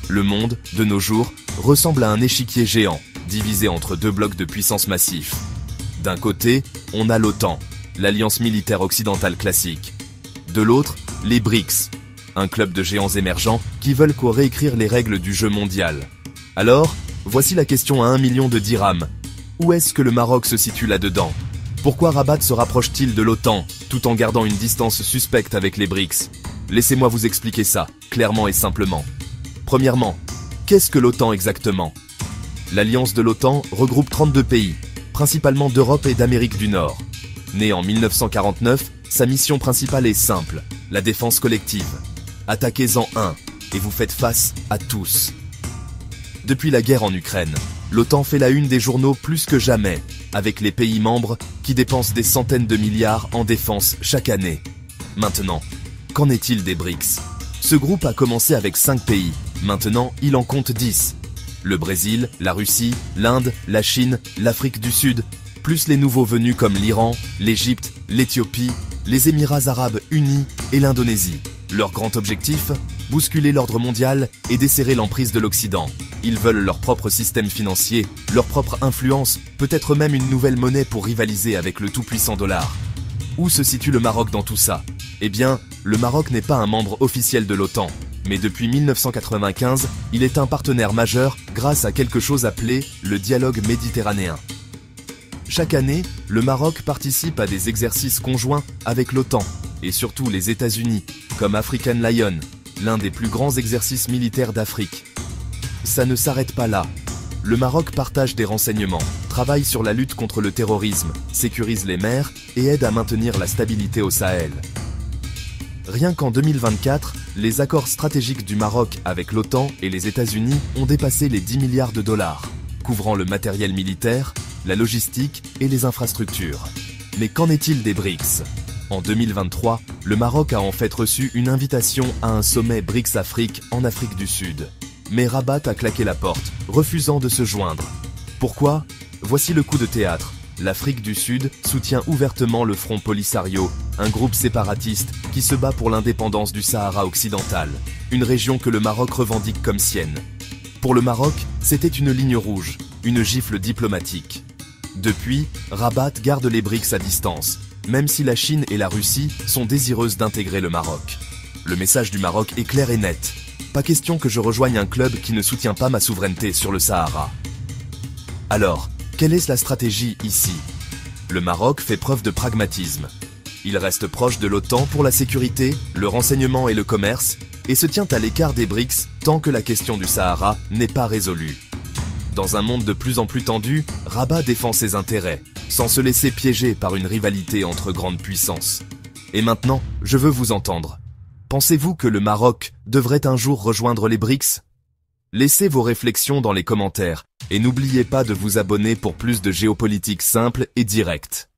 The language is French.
Le monde, de nos jours, ressemble à un échiquier géant, divisé entre deux blocs de puissance massifs. D'un côté, on a l'OTAN, l'alliance militaire occidentale classique. De l'autre, les BRICS, un club de géants émergents qui veulent réécrire les règles du jeu mondial. Alors, voici la question à 1 million de dirhams. Où est-ce que le Maroc se situe là-dedans? Pourquoi Rabat se rapproche-t-il de l'OTAN, tout en gardant une distance suspecte avec les BRICS? Laissez-moi vous expliquer ça, clairement et simplement. Premièrement, qu'est-ce que l'OTAN exactement? L'alliance de l'OTAN regroupe 32 pays, principalement d'Europe et d'Amérique du Nord. Né en 1949, sa mission principale est simple, la défense collective. Attaquez-en un, et vous faites face à tous. Depuis la guerre en Ukraine, l'OTAN fait la une des journaux plus que jamais, avec les pays membres qui dépensent des centaines de milliards en défense chaque année. Maintenant, qu'en est-il des BRICS? Ce groupe a commencé avec 5 pays, maintenant il en compte 10. Le Brésil, la Russie, l'Inde, la Chine, l'Afrique du Sud, plus les nouveaux venus comme l'Iran, l'Égypte, l'Éthiopie, les Émirats arabes unis et l'Indonésie. Leur grand objectif? Bousculer l'ordre mondial et desserrer l'emprise de l'Occident. Ils veulent leur propre système financier, leur propre influence, peut-être même une nouvelle monnaie pour rivaliser avec le tout-puissant dollar. Où se situe le Maroc dans tout ça? Eh bien, le Maroc n'est pas un membre officiel de l'OTAN, mais depuis 1995, il est un partenaire majeur grâce à quelque chose appelé le dialogue méditerranéen. Chaque année, le Maroc participe à des exercices conjoints avec l'OTAN, et surtout les États-Unis, comme African Lion, l'un des plus grands exercices militaires d'Afrique. Ça ne s'arrête pas là. Le Maroc partage des renseignements, travaille sur la lutte contre le terrorisme, sécurise les mers et aide à maintenir la stabilité au Sahel. Rien qu'en 2024, les accords stratégiques du Maroc avec l'OTAN et les États-Unis ont dépassé les 10 milliards de dollars, couvrant le matériel militaire, la logistique et les infrastructures. Mais qu'en est-il des BRICS? En 2023, le Maroc a en fait reçu une invitation à un sommet BRICS-Afrique en Afrique du Sud. Mais Rabat a claqué la porte, refusant de se joindre. Pourquoi? Voici le coup de théâtre. L'Afrique du Sud soutient ouvertement le Front Polisario, un groupe séparatiste qui se bat pour l'indépendance du Sahara occidental, une région que le Maroc revendique comme sienne. Pour le Maroc, c'était une ligne rouge, une gifle diplomatique. Depuis, Rabat garde les BRICS à distance, même si la Chine et la Russie sont désireuses d'intégrer le Maroc. Le message du Maroc est clair et net. Pas question que je rejoigne un club qui ne soutient pas ma souveraineté sur le Sahara. Alors, quelle est la stratégie ici? Le Maroc fait preuve de pragmatisme. Il reste proche de l'OTAN pour la sécurité, le renseignement et le commerce, et se tient à l'écart des BRICS tant que la question du Sahara n'est pas résolue. Dans un monde de plus en plus tendu, Rabat défend ses intérêts, sans se laisser piéger par une rivalité entre grandes puissances. Et maintenant, je veux vous entendre. Pensez-vous que le Maroc devrait un jour rejoindre les BRICS? Laissez vos réflexions dans les commentaires et n'oubliez pas de vous abonner pour plus de géopolitique simple et directe.